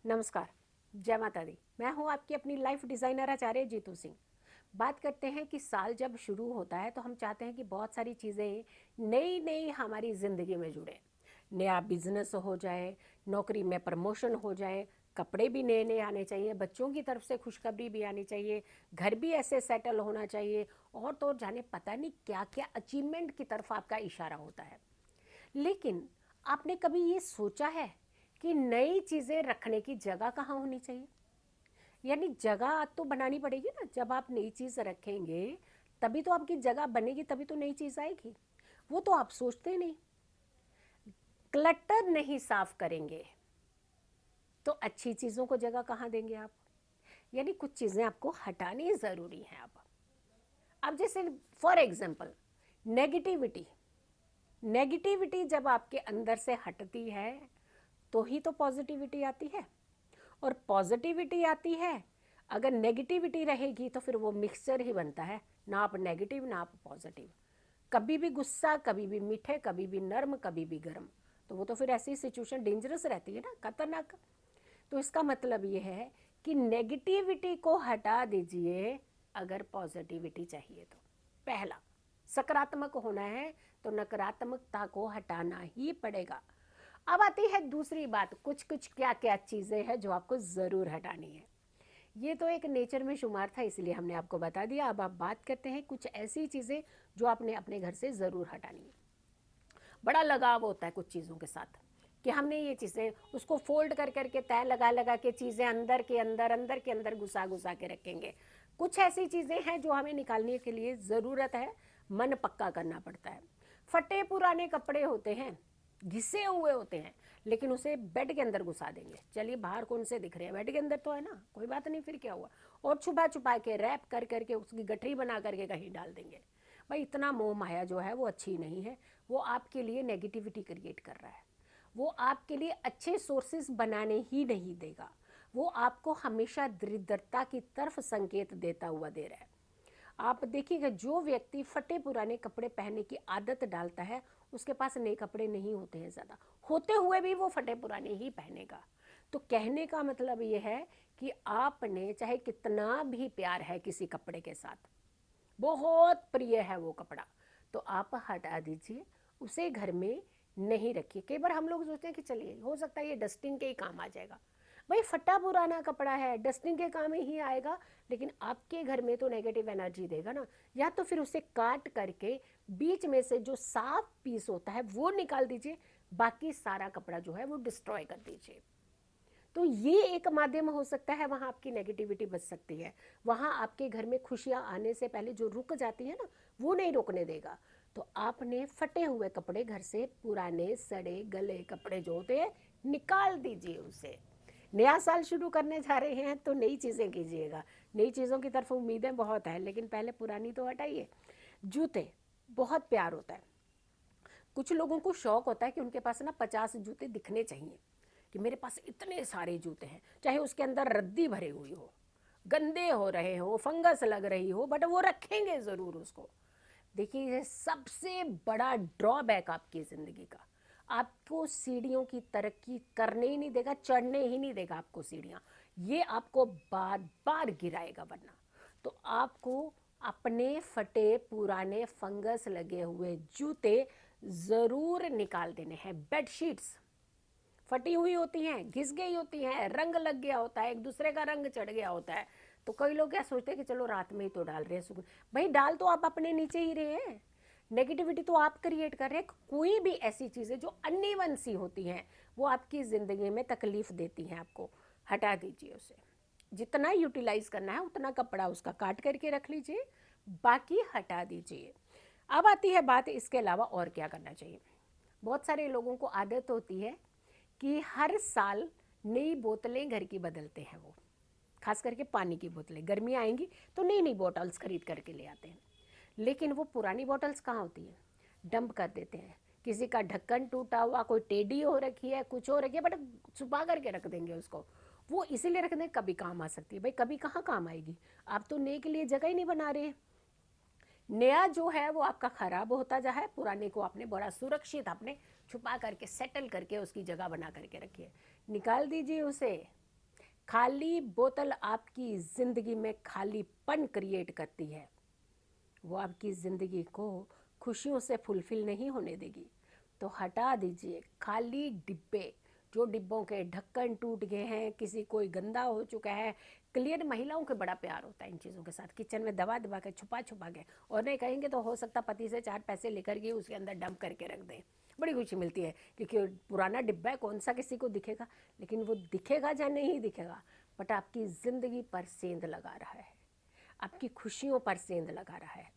नमस्कार। जय माता दी। मैं हूँ आपकी अपनी लाइफ डिज़ाइनर आचार्य जीतू सिंह। बात करते हैं कि साल जब शुरू होता है तो हम चाहते हैं कि बहुत सारी चीज़ें नई नई हमारी ज़िंदगी में जुड़े। नया बिजनेस हो जाए, नौकरी में प्रमोशन हो जाए, कपड़े भी नए नए आने चाहिए, बच्चों की तरफ से खुशखबरी भी आनी चाहिए, घर भी ऐसे सेटल होना चाहिए, और तो जाने पता नहीं क्या क्या अचीवमेंट की तरफ आपका इशारा होता है। लेकिन आपने कभी ये सोचा है कि नई चीज़ें रखने की जगह कहाँ होनी चाहिए? यानी जगह तो बनानी पड़ेगी ना। जब आप नई चीज़ रखेंगे तभी तो आपकी जगह बनेगी, तभी तो नई चीज़ आएगी। वो तो आप सोचते नहीं। क्लटर नहीं साफ करेंगे तो अच्छी चीज़ों को जगह कहाँ देंगे आप? यानी कुछ चीज़ें आपको हटानी ज़रूरी हैं। अब जैसे फॉर एग्जाम्पल नेगेटिविटी। नेगेटिविटी जब आपके अंदर से हटती है तो ही तो पॉजिटिविटी आती है, और पॉजिटिविटी आती है। अगर नेगेटिविटी रहेगी तो फिर वो मिक्सचर ही बनता है, ना आप नेगेटिव ना आप पॉजिटिव। कभी भी गुस्सा, कभी भी मीठे, कभी भी नर्म, कभी भी गर्म। तो वो तो फिर ऐसी सिचुएशन डेंजरस रहती है ना, खतरनाक। तो इसका मतलब ये है कि नेगेटिविटी को हटा दीजिए अगर पॉजिटिविटी चाहिए तो। पहला, सकारात्मक होना है तो नकारात्मकता को हटाना ही पड़ेगा। अब आती है दूसरी बात, कुछ कुछ क्या क्या चीज़ें हैं जो आपको ज़रूर हटानी है। ये तो एक नेचर में शुमार था, इसलिए हमने आपको बता दिया। अब आप बात करते हैं कुछ ऐसी चीज़ें जो आपने अपने घर से ज़रूर हटानी है। बड़ा लगाव होता है कुछ चीज़ों के साथ कि हमने ये चीज़ें उसको फोल्ड कर करके तय लगा लगा के चीज़ें अंदर के अंदर, अंदर के अंदर घुसा घुसा के रखेंगे। कुछ ऐसी चीज़ें हैं जो हमें निकालने के लिए ज़रूरत है, मन पक्का करना पड़ता है। फटे पुराने कपड़े होते हैं, घिसे हुए होते हैं, लेकिन उसे बेड के अंदर घुसा देंगे। चलिए बाहर कौन से दिख रहे हैं, बेड के अंदर तो है ना, कोई बात नहीं, फिर क्या हुआ। और छुपा छुपा के रैप कर करके उसकी गठरी बना करके कहीं डाल देंगे। भाई इतना मोह माया जो है वो अच्छी नहीं है। वो आपके लिए नेगेटिविटी क्रिएट कर रहा है। वो आपके लिए अच्छे सोर्सेज बनाने ही नहीं देगा। वो आपको हमेशा दरिद्रता की तरफ संकेत देता हुआ दे रहा है। आप देखिएगा, जो व्यक्ति फटे पुराने कपड़े पहनने की आदत डालता है उसके पास नए कपड़े नहीं होते हैं ज़्यादा, होते हुए भी वो फटे पुराने ही पहनेगा। तो कहने का मतलब ये है कि आपने चाहे कितना भी प्यार है किसी कपड़े के साथ, बहुत प्रिय है वो कपड़ा, तो आप हटा दीजिए, उसे घर में नहीं रखिए। कई बार हम लोग सोचते हैं कि चलिए हो सकता है ये डस्टिंग के ही काम आ जाएगा। भाई फटा पुराना कपड़ा है, डस्टिंग के काम ही आएगा, लेकिन आपके घर में तो नेगेटिव एनर्जी देगा ना। या तो फिर उसे काट करके बीच में से जो साफ पीस होता है वो निकाल दीजिए, बाकी सारा कपड़ा जो है वो डिस्ट्रॉय कर दीजिए। तो ये एक माध्यम हो सकता है, वहाँ आपकी नेगेटिविटी बच सकती है। वहाँ आपके घर में खुशियाँ आने से पहले जो रुक जाती है ना, वो नहीं रोकने देगा। तो आपने फटे हुए कपड़े घर से, पुराने सड़े गले कपड़े जो होते हैं, निकाल दीजिए उसे। नया साल शुरू करने जा रहे हैं तो नई चीज़ें कीजिएगा। नई चीज़ों की तरफ उम्मीदें बहुत हैं, लेकिन पहले पुरानी तो हटाइए। जूते, बहुत प्यार होता है। कुछ लोगों को शौक होता है कि उनके पास ना 50 जूते दिखने चाहिए, कि मेरे पास इतने सारे जूते हैं, चाहे उसके अंदर रद्दी भरी हुई हो, गंदे हो रहे हो, फंगस लग रही हो, बट वो रखेंगे ज़रूर उसको। देखिए ये सबसे बड़ा ड्रॉबैक आपकी ज़िंदगी का। आपको सीढ़ियों की तरक्की करने ही नहीं देगा, चढ़ने ही नहीं देगा आपको सीढ़ियाँ। ये आपको बार बार गिराएगा। वरना तो आपको अपने फटे पुराने फंगस लगे हुए जूते ज़रूर निकाल देने हैं। बेडशीट्स फटी हुई होती हैं, घिस गई होती हैं, रंग लग गया होता है, एक दूसरे का रंग चढ़ गया होता है। तो कई लोग क्या सोचते हैं कि चलो रात में ही तो डाल रहे हैं सुकून। भाई डाल तो आप अपने नीचे ही रहे हैं, नेगेटिविटी तो आप क्रिएट कर रहे हैं। कोई भी ऐसी चीज़ें जो अनइवन सी होती हैं, वो आपकी ज़िंदगी में तकलीफ देती हैं आपको, हटा दीजिए उसे। जितना यूटिलाइज करना है उतना कपड़ा उसका काट करके रख लीजिए, बाकी हटा दीजिए। अब आती है बात इसके अलावा और क्या करना चाहिए। बहुत सारे लोगों को आदत होती है कि हर साल नई बोतलें घर की बदलते हैं। वो खास करके पानी की बोतलें, गर्मी आएंगी तो नई नई बॉटल्स खरीद करके ले आते हैं। लेकिन वो पुरानी बॉटल्स कहाँ होती हैं, डंप कर देते हैं। किसी का ढक्कन टूटा हुआ, कोई टेढ़ी हो रखी है, कुछ हो रखी है, बट छुपा करके रख देंगे उसको। वो इसीलिए रख दें कभी काम आ सकती है। भाई कभी कहाँ काम आएगी, आप तो नए के लिए जगह ही नहीं बना रहे। नया जो है वो आपका खराब होता जा है, पुराने को आपने बड़ा सुरक्षित आपने छुपा करके सेटल करके उसकी जगह बना करके रखी है। निकाल दीजिए उसे, खाली बोतल आपकी ज़िंदगी में खालीपन क्रिएट करती है, वो आपकी ज़िंदगी को खुशियों से फुलफिल नहीं होने देगी। तो हटा दीजिए खाली डिब्बे, जो डिब्बों के ढक्कन टूट गए हैं, किसी कोई गंदा हो चुका है। क्लियर, महिलाओं के बड़ा प्यार होता है इन चीज़ों के साथ, किचन में दबा दबा के छुपा छुपा के, और नहीं कहेंगे तो हो सकता पति से 4 पैसे लेकर के उसके अंदर डंप करके रख दें। बड़ी खुशी मिलती है, क्योंकि पुराना डिब्बा है, कौन सा किसी को दिखेगा, लेकिन वो दिखेगा या नहीं दिखेगा, बट आपकी ज़िंदगी पर सेंध लगा रहा है, आपकी खुशियों पर सेंध लगा रहा है।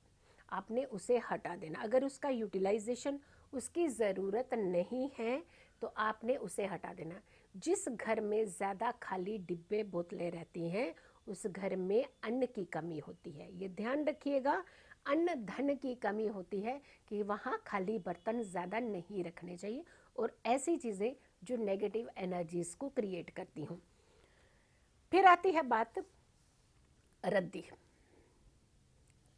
आपने उसे हटा देना। अगर उसका यूटिलाइजेशन, उसकी ज़रूरत नहीं है, तो आपने उसे हटा देना। जिस घर में ज़्यादा खाली डिब्बे बोतलें रहती हैं, उस घर में अन्न की कमी होती है। ये ध्यान रखिएगा, अन्न धन की कमी होती है, कि वहाँ खाली बर्तन ज़्यादा नहीं रखने चाहिए, और ऐसी चीज़ें जो नेगेटिव एनर्जीज़ को क्रिएट करती हों। फिर आती है बात रद्दी।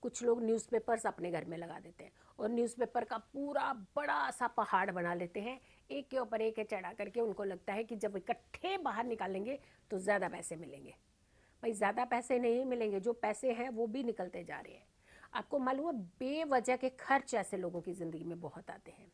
कुछ लोग न्यूज़पेपर्स अपने घर में लगा देते हैं, और न्यूज़पेपर का पूरा बड़ा सा पहाड़ बना लेते हैं, एक के ऊपर एक चढ़ा करके। उनको लगता है कि जब इकट्ठे बाहर निकालेंगे तो ज़्यादा पैसे मिलेंगे। भाई ज़्यादा पैसे नहीं मिलेंगे, जो पैसे हैं वो भी निकलते जा रहे हैं। आपको मालूम है, बेवजह के खर्च ऐसे लोगों की ज़िंदगी में बहुत आते हैं।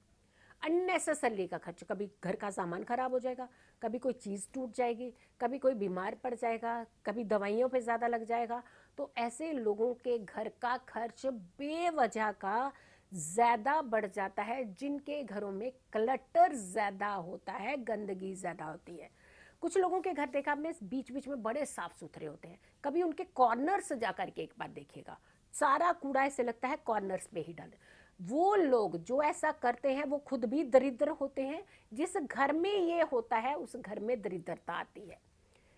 अननेसेसरी का खर्च, कभी घर का सामान खराब हो जाएगा, कभी कोई चीज़ टूट जाएगी, कभी कोई बीमार पड़ जाएगा, कभी दवाइयों पे ज़्यादा लग जाएगा। तो ऐसे लोगों के घर का खर्च बेवजह का ज़्यादा बढ़ जाता है, जिनके घरों में क्लटर ज़्यादा होता है, गंदगी ज़्यादा होती है। कुछ लोगों के घर देखा आपने, बीच बीच में बड़े साफ सुथरे होते हैं, कभी उनके कॉर्नर्स जा करके एक बार देखिएगा, सारा कूड़ा ऐसे लगता है कॉर्नर्स पे ही डाले। वो लोग जो ऐसा करते हैं वो खुद भी दरिद्र होते हैं। जिस घर में ये होता है उस घर में दरिद्रता आती है,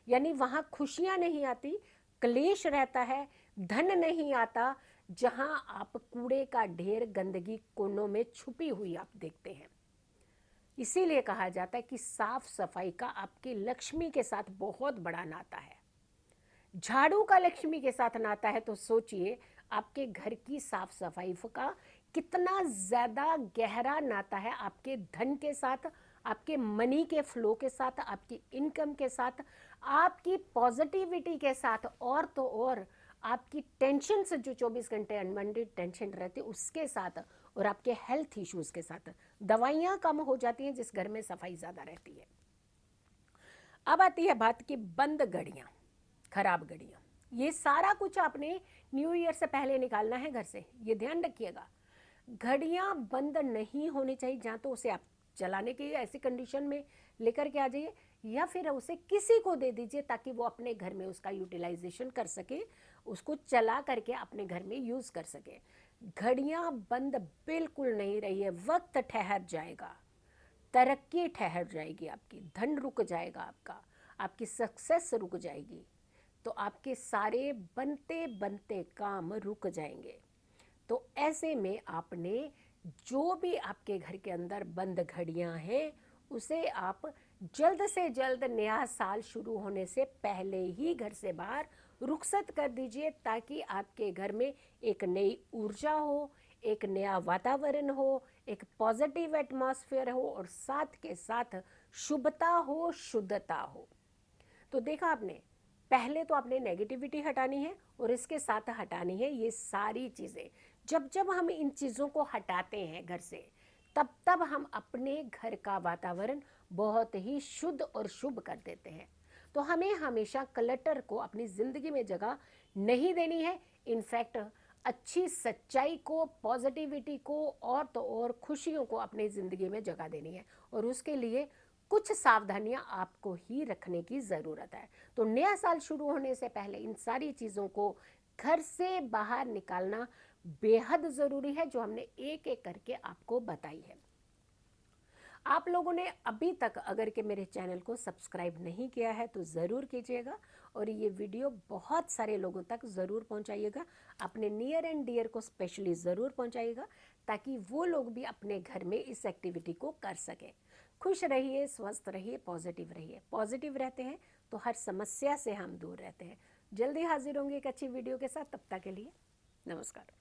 यानी वहां खुशियां नहीं आती, क्लेश रहता है, धन नहीं आता। जहां आप कूड़े का ढेर, गंदगी कोनों में छुपी हुई आप देखते हैं। इसीलिए कहा जाता है कि साफ सफाई का आपकी लक्ष्मी के साथ बहुत बड़ा नाता है। झाड़ू का लक्ष्मी के साथ नाता है, तो सोचिए आपके घर की साफ सफाई का कितना ज्यादा गहरा नाता है आपके धन के साथ, आपके मनी के फ्लो के साथ, आपकी इनकम के साथ, आपकी पॉजिटिविटी के साथ, और तो और आपकी टेंशन से, जो 24 घंटे अनवांटेड टेंशन रहती है उसके साथ, और आपके हेल्थ इश्यूज के साथ। दवाइयाँ कम हो जाती हैं जिस घर में सफाई ज़्यादा रहती है। अब आती है बात की बंद घड़ियाँ, खराब घड़ियाँ। ये सारा कुछ आपने न्यू ईयर से पहले निकालना है घर से, ये ध्यान रखिएगा। घड़ियाँ बंद नहीं होनी चाहिए, जहाँ तो उसे आप चलाने की ऐसी कंडीशन में लेकर के आ जाइए, या फिर उसे किसी को दे दीजिए ताकि वो अपने घर में उसका यूटिलाइजेशन कर सके, उसको चला करके अपने घर में यूज़ कर सके। घड़ियाँ बंद बिल्कुल नहीं रही है, वक्त ठहर जाएगा, तरक्की ठहर जाएगी, आपकी धन रुक जाएगा, आपकी सक्सेस रुक जाएगी, तो आपके सारे बनते बनते काम रुक जाएंगे। तो ऐसे में आपने जो भी आपके घर के अंदर बंद घड़ियां हैं, उसे आप जल्द से जल्द नया साल शुरू होने से पहले ही घर से बाहर रुखसत कर दीजिए, ताकि आपके घर में एक नई ऊर्जा हो, एक नया वातावरण हो, एक पॉजिटिव एटमॉस्फेयर हो, और साथ के साथ शुभता हो, शुद्धता हो। तो देखा आपने, पहले तो आपने नेगेटिविटी हटानी है, और इसके साथ हटानी है ये सारी चीज़ें। जब जब हम इन चीज़ों को हटाते हैं घर से, तब तब हम अपने घर का वातावरण बहुत ही शुद्ध और शुभ कर देते हैं। तो हमें हमेशा क्लटर को अपनी ज़िंदगी में जगह नहीं देनी है। इनफैक्ट अच्छी सच्चाई को, पॉजिटिविटी को, और तो और खुशियों को अपनी ज़िंदगी में जगह देनी है, और उसके लिए कुछ सावधानियां आपको ही रखने की ज़रूरत है। तो नया साल शुरू होने से पहले इन सारी चीज़ों को घर से बाहर निकालना बेहद ज़रूरी है, जो हमने एक एक करके आपको बताई है। आप लोगों ने अभी तक अगर के मेरे चैनल को सब्सक्राइब नहीं किया है तो ज़रूर कीजिएगा, और ये वीडियो बहुत सारे लोगों तक ज़रूर पहुंचाइएगा, अपने नियर एंड डियर को स्पेशली ज़रूर पहुंचाइएगा, ताकि वो लोग भी अपने घर में इस एक्टिविटी को कर सकें। खुश रहिए, स्वस्थ रहिए, पॉजिटिव रहिए। पॉजिटिव रहते हैं तो हर समस्या से हम दूर रहते हैं। जल्दी हाजिर होंगे एक अच्छी वीडियो के साथ, तब तक के लिए नमस्कार।